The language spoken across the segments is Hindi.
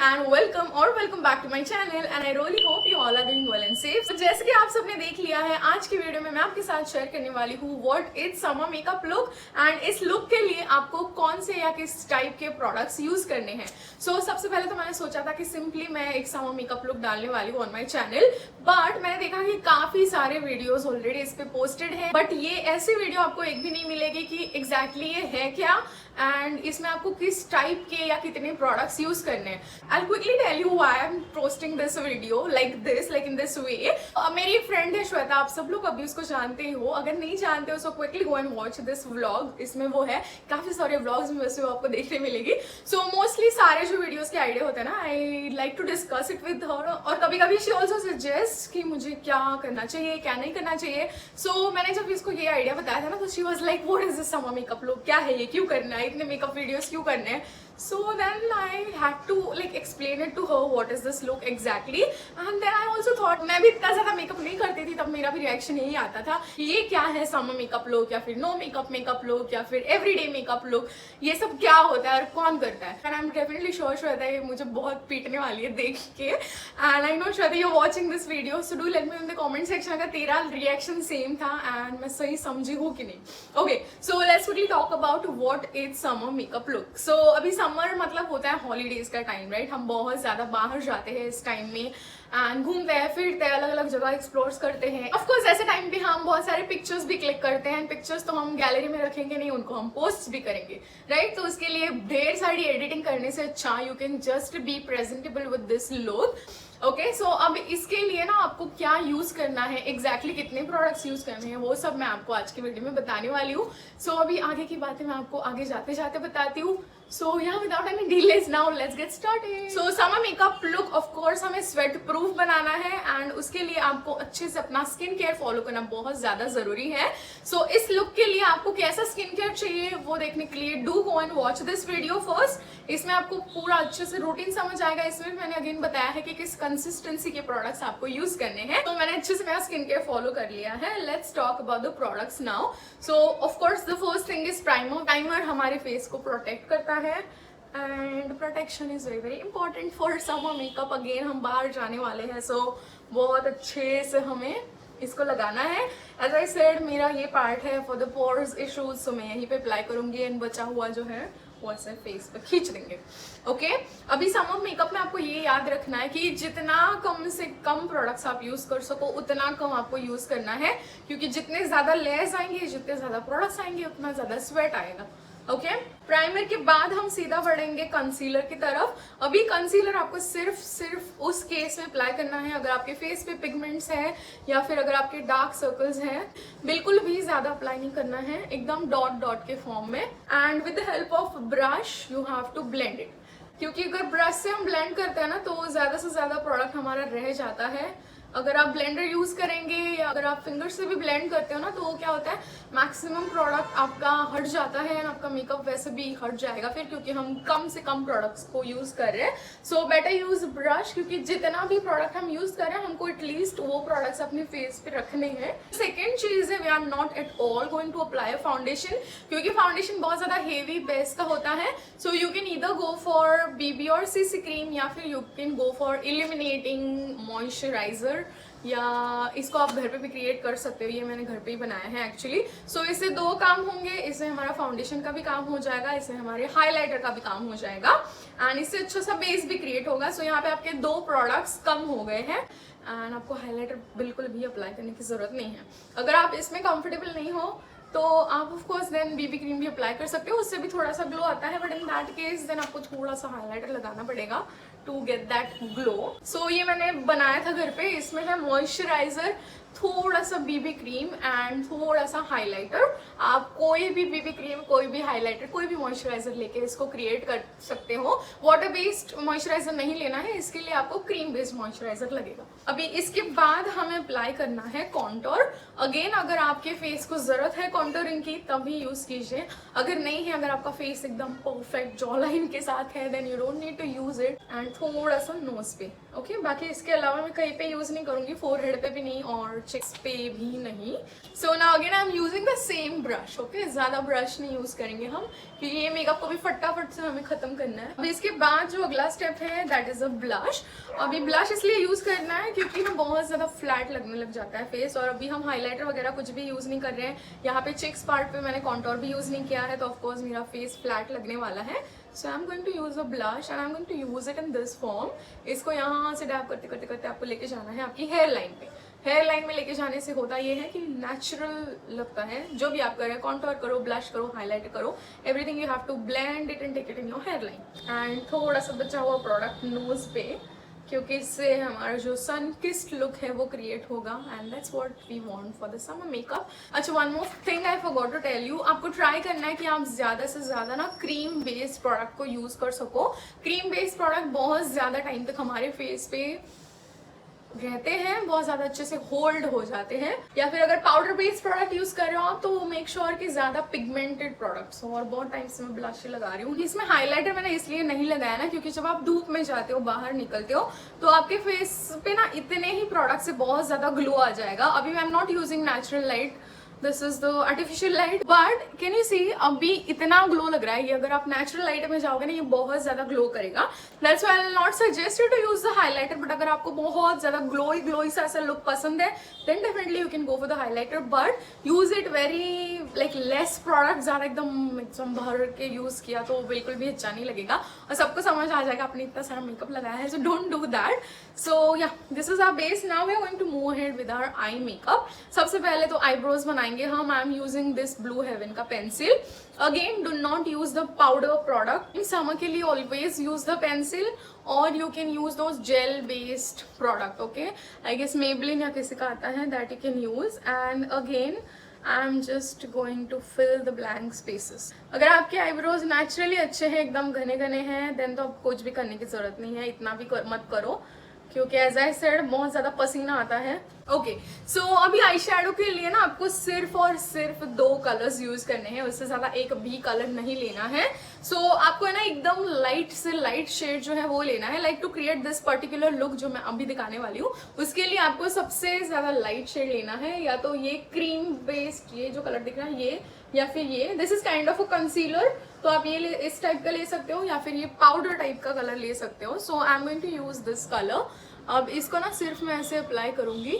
and welcome back to my channel and I really hope you all are doing well and safe. तो जैसे कि आप सबने देख लिया है, आज की वीडियो में मैं आपके साथ शेयर करने वाली हूँ what is summer makeup look and इस लुक के लिए आपको कौन से या किस टाइप के प्रोडक्ट्स यूज करने हैं। सबसे पहले तो मैंने सोचा था कि सिंपली मैं एक समर मेकअप लुक डालने वाली हूँ ऑन माई चैनल, बट मैंने देखा कि काफी सारे वीडियोस ऑलरेडी इस पे पोस्टेड है, बट ये ऐसी वीडियो आपको एक भी नहीं मिलेगी कि एग्जैक्टली ये है क्या एंड इसमें आपको किस टाइप के या कितने प्रोडक्ट्स यूज करने हैं। I quickly tell you why I am posting this video like in this way. मेरी फ्रेंड है श्वेता, आप सब लोग अभी उसको जानते ही हो, अगर नहीं जानते हो so quickly go and watch this vlog. इसमें वो है, काफी सारे व्लॉग्स में वैसे वो आपको देखने मिलेगी। मोस्टली सारे जो वीडियोस के आइडिया होते हैं ना, I like to discuss it with her, और कभी कभी शी ऑल्सो सजेस्ट कि मुझे क्या करना चाहिए क्या नहीं करना चाहिए। मैंने जब इसको ये आइडिया बताया था ना, तो she was like what is this summer makeup look, क्या है ये, क्यों करना है, इतने मेकअप वीडियोस क्यों करने हैं। Then I had to explain it to her what is this look exactly, and then I also thought, मैं भी इतना ज़्यादा मेकअप नहीं करती थी तब मेरा भी रिएक्शन यही आता था, ये क्या है समर मेकअप लुक या फिर नो मेकअप लुक या फिर एवरीडे मेकअप लुक, ये सब क्या होता है और कौन करता है। And I am definitely sure Shweta ये मुझे बहुत पीटने वाली है देख के, and I know Shweta you are watching this video, so do let me in the comment section अगर तेरा रिएक्शन सेम था एंड मैं सही समझी हूँ कि नहीं। Okay, so let's quickly talk about what is summer makeup look. So summer मतलब होता है हॉलीडेज का टाइम, राइट। हम बहुत ज्यादा बाहर जाते हैं इस टाइम में एंड घूमते हैं फिरते हैं, अलग अलग जगह एक्सप्लोर करते हैं। ऑफ कोर्स ऐसे टाइम पे हम बहुत सारे पिक्चर्स भी क्लिक करते हैं। पिक्चर्स तो हम गैलरी में रखेंगे नहीं, उनको हम पोस्ट भी करेंगे, राइट। तो उसके लिए ढेर सारी एडिटिंग करने से अच्छा you can just be presentable with this look. Okay, so अब इसके लिए ना आपको क्या यूज करना है, एग्जैक्टली कितने प्रोडक्ट्स यूज करने हैं, वो सब मैं आपको आज की वीडियो में बताने वाली हूँ। अभी आगे की बातें मैं आपको आगे जाते जाते बताती हूँ। Without any delays now let's get started. Summer makeup look of course हमें स्वेट प्रूफ बनाना है एंड उसके लिए आपको अच्छे से अपना स्किन केयर फॉलो करना बहुत ज्यादा जरूरी है। इस लुक के लिए आपको कैसा स्किन केयर चाहिए वो देखने के लिए do go and watch this video first. इसमें आपको पूरा अच्छे से रूटीन समझ आएगा। इसमें मैंने अगेन बताया है कि किस कंसिस्टेंसी के प्रोडक्ट्स आपको यूज करने हैं। मैंने अच्छे से मेरा स्किन केयर फॉलो कर लिया है। Let's talk about the products now. Of course the first thing is primer. Primer हमारे फेस को प्रोटेक्ट करता है and protection is very very important for summer makeup. Again हम बाहर जाने वाले हैं, बहुत अच्छे से हमें इसको लगाना है। एज आई सेड, मेरा ये पार्ट है फॉर द पोर्स इश्यूज, मैं यहीं पे अप्लाई करूंगी एंड बचा हुआ जो है वो ऐसे फेस पे खींच देंगे। ओके, अभी समर मेकअप में आपको ये याद रखना है कि जितना कम से कम प्रोडक्ट्स आप यूज कर सको उतना कम आपको यूज करना है, क्योंकि जितने ज्यादा लेयर्स आएंगे, जितने ज्यादा प्रोडक्ट्स आएंगे, उतना ज्यादा स्वेट आएगा। ओके, प्राइमर के बाद हम सीधा बढ़ेंगे कंसीलर की तरफ। अभी कंसीलर आपको सिर्फ उस केस में अप्लाई करना है अगर आपके फेस पे पिगमेंट्स है या फिर अगर आपके डार्क सर्कल्स हैं। बिल्कुल भी ज्यादा अप्लाई नहीं करना है, एकदम डॉट डॉट के फॉर्म में। And with the help of brush you have to blend it, क्योंकि अगर ब्रश से हम ब्लेंड करते हैं ना तो ज्यादा से ज्यादा प्रोडक्ट हमारा रह जाता है। अगर आप ब्लेंडर यूज करेंगे या अगर आप फिंगर से भी ब्लेंड करते हो ना, तो क्या होता है, मैक्सिमम प्रोडक्ट आपका हट जाता है एंड आपका मेकअप वैसे भी हट जाएगा फिर, क्योंकि हम कम से कम प्रोडक्ट्स को यूज कर रहे हैं। बेटर यूज ब्रश, क्योंकि जितना भी प्रोडक्ट हम यूज कर रहे हैं हमको एटलीस्ट वो प्रोडक्ट्स अपने फेस पे रखने हैं। सेकेंड चीज है, we are not at all going to apply foundation, क्योंकि फाउंडेशन बहुत ज्यादा हेवी बेस का होता है। You can either go for BB और CC क्रीम या फिर you can go for illuminating moisturiser, या इसको आप घर पे भी क्रिएट कर सकते हो। ये मैंने घर पे ही बनाया है एक्चुअली। इससे दो काम होंगे, इससे हमारा फाउंडेशन का भी काम हो जाएगा, इससे हमारे हाइलाइटर का भी काम हो जाएगा एंड इससे अच्छा सा बेस भी क्रिएट होगा। यहाँ पे आपके दो प्रोडक्ट्स कम हो गए हैं एंड आपको हाइलाइटर बिल्कुल भी अप्लाई करने की जरूरत नहीं है। अगर आप इसमें कंफर्टेबल नहीं हो तो आप of course then BB cream भी अप्लाई कर सकते हो, उससे भी थोड़ा सा ग्लो आता है, but in that case then आपको थोड़ा सा हाइलाइटर लगाना पड़ेगा टू गेट दैट ग्लो। ये मैंने बनाया था घर पे। इसमें है मॉइस्चराइजर, थोड़ा सा BB क्रीम एंड थोड़ा सा हाइलाइटर। आप कोई भी BB क्रीम, कोई भी हाइलाइटर, कोई भी मॉइस्चराइजर लेके इसको क्रिएट कर सकते हो। वाटर बेस्ड मॉइस्चराइजर नहीं लेना है, इसके लिए आपको क्रीम बेस्ड मॉइस्चराइजर लगेगा। अभी इसके बाद हमें अप्लाई करना है कॉन्टोर। अगेन अगर आपके फेस को जरूरत है कॉन्टोरिंग की तभी यूज कीजिए, अगर नहीं है, अगर आपका फेस एकदम परफेक्ट जॉ लाइन के साथ है then you don't need to use it. And थोड़ा सा नोज पे। ओके, बाकी इसके अलावा मैं कहीं पे यूज नहीं करूंगी, फोरहेड पे भी नहीं और चिक्स पे भी नहीं। So now again I am using the same brush. Okay, ज़्यादा ब्रश नहीं यूज़ करेंगे हम, क्योंकि ये मेकअप को भी फटाफट से हमें ख़त्म करना है। अभी इसके बाद जो अगला स्टेप है दैट इज़ अ ब्लश। अभी ब्लश इसलिए यूज़ करना है क्योंकि ना बहुत ज़्यादा फ्लैट लगने लग जाता है फेस, और अभी हम हाईलाइटर वगैरह कुछ भी यूज़ नहीं कर रहे हैं। यहाँ पे चिक्स पार्ट पे मैंने कॉन्टोर भी यूज़ नहीं किया है, तो ऑफकोर्स मेरा फेस फ्लैट लगने वाला है। So I am going to use a blush and I am going to use it in this form. इसको यहाँ से डैप करते करते करते आपको लेके जाना है आपकी हेयर लाइन पे। हेयर लाइन में लेके जाने से होता ये है कि नेचुरल लगता है जो भी आप करें, कॉन्टोर करो, ब्लश करो, हाईलाइट करो, everything you have to blend it and take it in your hairline. And थोड़ा सा बचा हुआ प्रोडक्ट नोज पे, क्योंकि इससे हमारा जो सन किस्ड लुक है वो क्रिएट होगा, and that's what we want for the summer makeup. अच्छा, one more thing I forgot to tell you, आपको ट्राई करना है कि आप ज़्यादा से ज़्यादा ना क्रीम बेस्ड प्रोडक्ट को यूज़ कर सको। क्रीम बेस्ड प्रोडक्ट बहुत ज़्यादा टाइम तक हमारे फेस पे रहते हैं, बहुत ज़्यादा अच्छे से होल्ड हो जाते हैं। या फिर अगर पाउडर बेस्ड प्रोडक्ट यूज़ कर रहे हो आप, तो मेक श्योर कि ज़्यादा पिगमेंटेड प्रोडक्ट्स हो। और बहुत टाइम से मैं ब्लश लगा रही हूँ। इसमें हाइलाइटर मैंने इसलिए नहीं लगाया ना, क्योंकि जब आप धूप में जाते हो, बाहर निकलते हो, तो आपके फेस पे ना इतने ही प्रोडक्ट से बहुत ज़्यादा ग्लो आ जाएगा। अभी I am not using natural light, this is the artificial light, but can you see अभी इतना ग्लो लग रहा है। ये अगर आप नेचुरल लाइट में जाओगे ना, ये बहुत ज्यादा ग्लो करेगा। That's why I will not suggest you to use the highlighter, but अगर आपको बहुत ज्यादा ग्लोई सा ऐसा लुक पसंद है, then definitely you can go for the highlighter, but use it very like less product. ज्यादा एकदम भर के यूज किया तो बिल्कुल भी अच्छा नहीं लगेगा, और सबको समझ आ जाएगा आपने इतना सारा मेकअप लगाया है। So don't do that. So yeah, this is our base. Now we are going to move ahead with our eye makeup. सबसे पहले तो आईब्रोज बनाएंगे हम। I am using this Blue Heaven का pencil. Again do not use the powder product. In summer के लिए ऑलवेज यूज द पेंसिल, और you can use those gel based product. Okay, I guess Maybelline या किसी का आता है, that you can use. And again I am just going to fill the blank spaces. अगर आपके आईब्रोज नेचुरली अच्छे हैं, एकदम घने घने हैं, देन तो आप कुछ भी करने की जरूरत नहीं है। इतना भी मत करो, क्योंकि एज आई सेड बहुत ज़्यादा पसीना आता है। ओके, सो अभी आई शेडो के लिए ना आपको सिर्फ और सिर्फ 2 कलर्स यूज करने हैं, उससे ज़्यादा एक भी कलर नहीं लेना है। सो आपको है ना एकदम लाइट से लाइट शेड जो है वो लेना है, like to create this particular look जो मैं अभी दिखाने वाली हूँ। उसके लिए आपको सबसे ज़्यादा लाइट शेड लेना है, या तो ये क्रीम बेस्ड, ये जो कलर दिख रहा है ये, या फिर ये, this is kind of a concealer, तो आप ये इस टाइप का ले सकते हो, या फिर ये पाउडर टाइप का कलर ले सकते हो। So I am going to use this colour. अब इसको ना सिर्फ मैं ऐसे अप्लाई करूंगी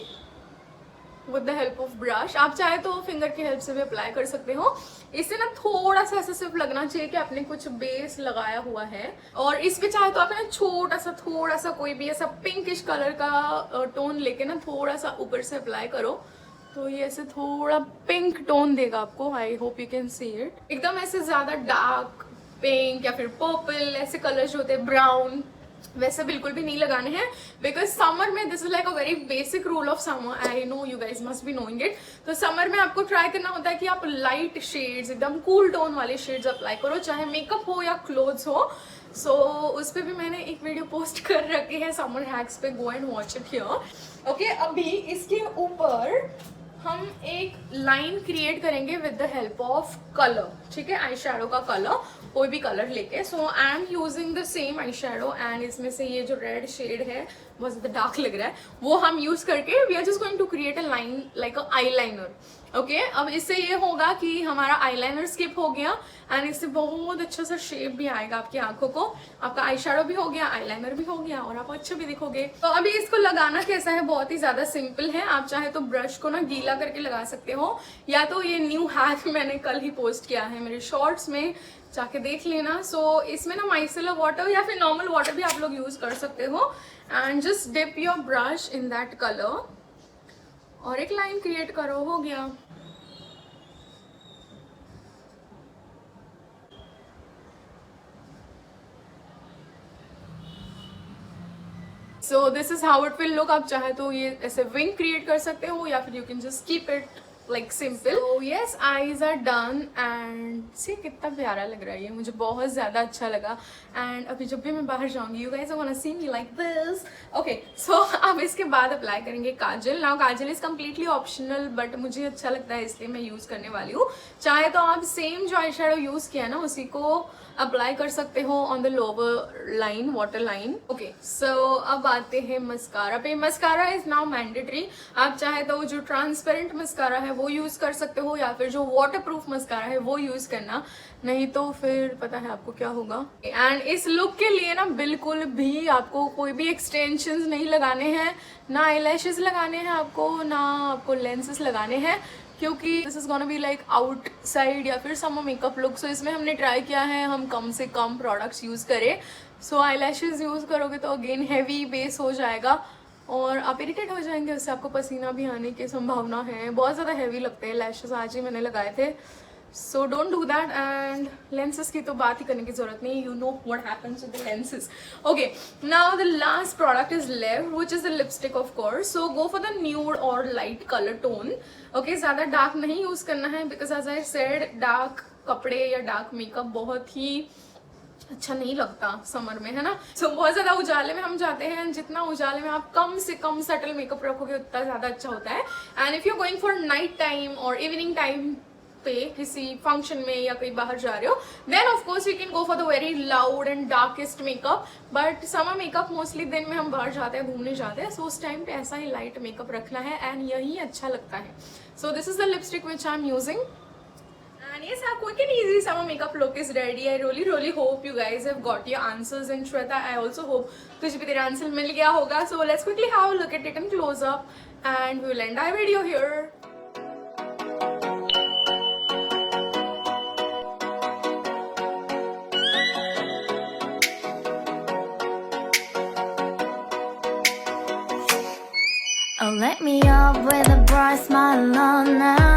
with the help of brush. आप चाहे तो फिंगर की हेल्प से भी अप्लाई कर सकते हो। इससे ना थोड़ा सा ऐसा सिर्फ लगना चाहिए कि आपने कुछ बेस लगाया हुआ है। और इस पे चाहे तो आप ना थोड़ा सा कोई भी ऐसा पिंकिश कलर का टोन लेके ना थोड़ा सा ऊपर से अप्लाई करो, तो ये ऐसे थोड़ा पिंक टोन देगा आपको। I hope you can see it. एकदम ऐसे ज्यादा डार्क पिंक या फिर पर्पल ऐसे कलर्स जो होते हैं, ब्राउन, वैसे बिल्कुल भी नहीं लगाने हैं, बिकॉज समर में this is like a very basic rule of summer. I know you guys must be knowing it. तो समर में आपको ट्राई करना होता है कि आप लाइट शेड्स, एकदम कूल टोन वाले शेड्स अप्लाई करो, चाहे मेकअप हो या क्लोथ्स हो। सो उस पर भी मैंने एक वीडियो पोस्ट कर रखी है समर हैक्स पे, go and watch it here. Okay, अभी इसके ऊपर हम एक लाइन क्रिएट करेंगे with the help of colour. ठीक है, आई शेडो का कलर, कोई भी कलर लेके। So I am using the same eye shadow, and इसमें से ये जो रेड शेड है बहुत ज़्यादा डार्क लग रहा है, वो हम यूज करके we are just going to create a line like a eyeliner. Okay, अब इससे ये होगा कि हमारा आईलाइनर स्किप हो गया, एंड इससे बहुत अच्छा सा शेप भी आएगा आपकी आंखों को। आपका आई शेडो भी हो गया, आईलाइनर भी हो गया, और आप अच्छे भी दिखोगे। तो अभी इसको लगाना कैसा है, बहुत ही ज्यादा सिंपल है। आप चाहे तो ब्रश को ना गीला करके लगा सकते हो, या तो ये न्यू हैक मैंने कल ही पोस्ट किया है मेरे शॉर्ट्स में, जाके देख लेना। सो इसमें ना माइसेलर वाटर या फिर नॉर्मल वाटर भी आप लोग यूज कर सकते हो, and just dip your brush in that colour और एक लाइन क्रिएट करो, हो गया। So this is how it will look. आप चाहे तो ये ऐसे विंग क्रिएट कर सकते हो, या फिर you can just keep it like simple. So yes, eyes are done and see कितना प्यारा लग रहा है ये, मुझे बहुत ज़्यादा अच्छा लगा. And अभी जब भी मैं बाहर जाऊँगी you guys are gonna see me like this. Okay, so अब इसके बाद अप्लाई करेंगे काजल. Now Kajal is completely optional but मुझे अच्छा लगता है इसलिए मैं यूज़ करने वाली हूँ. चाहे तो आप सेम जो आई शेडो यूज़ किया ना उसी को अप्लाई कर सकते हो on the lower line, water line. Okay, so अब आते हैं मस्कारा पे. Mascara is now mandatory. आप चाहे तो जो ट्रांसपेरेंट मस्कारा है वो यूज कर सकते हो या फिर जो वाटर प्रूफ मस्कारा है वो यूज करना, नहीं तो फिर पता है आपको क्या होगा. एंड इस लुक के लिए ना बिल्कुल भी आपको कोई भी एक्सटेंशंस नहीं लगाने हैं, ना आईलैशेस लगाने हैं आपको, ना आपको लेंसेस लगाने हैं, क्योंकि this is gonna be like outside या फिर समर मेकअप लुक. सो इसमें हमने ट्राई किया है हम कम से कम प्रोडक्ट्स यूज़ करें. सो आईलैशेस यूज़ करोगे तो अगेन हैवी बेस हो जाएगा और आप इरिटेट हो जाएंगे, उससे आपको पसीना भी आने की संभावना है. बहुत ज़्यादा हैवी लगते हैं लैशेस, आज ही मैंने लगाए थे. So don't do that. And lenses की तो बात ही करने की जरूरत नहीं, you know what happens with the lenses. Okay, now the last product is left which is the lipstick of course. So go for the nude और लाइट कलर टोन. ओके, ज़्यादा डार्क नहीं यूज़ करना है because as I said dark कपड़े या डार्क मेकअप बहुत ही अच्छा नहीं लगता समर में, है ना. सो बहुत ज़्यादा उजाले में हम जाते हैं, जितना उजाले में आप कम से कम सटल मेकअप रखोगे उतना ज़्यादा अच्छा होता है. And if you going for night time और इवनिंग टाइम पे किसी फंक्शन में या कहीं बाहर जा रहे हो, then of course you can go for the very loud and darkest makeup. But summer makeup mostly दिन में हम बाहर जाते हैं, घूमने जाते हैं, सो उस टाइम पे ऐसा ही लाइट मेकअप रखना है एंड यही अच्छा लगता है. सो this is the lipstick which I am using. And yes, our quick and easy summer makeup look is ready. I really hope you guys have got your answers. And Shweta, I also hope तुझे भी तेरा आंसर मिल गया होगा. So let's quickly have a look at it in close up and we will end our video here. Oh, let me up with a bright smile on now.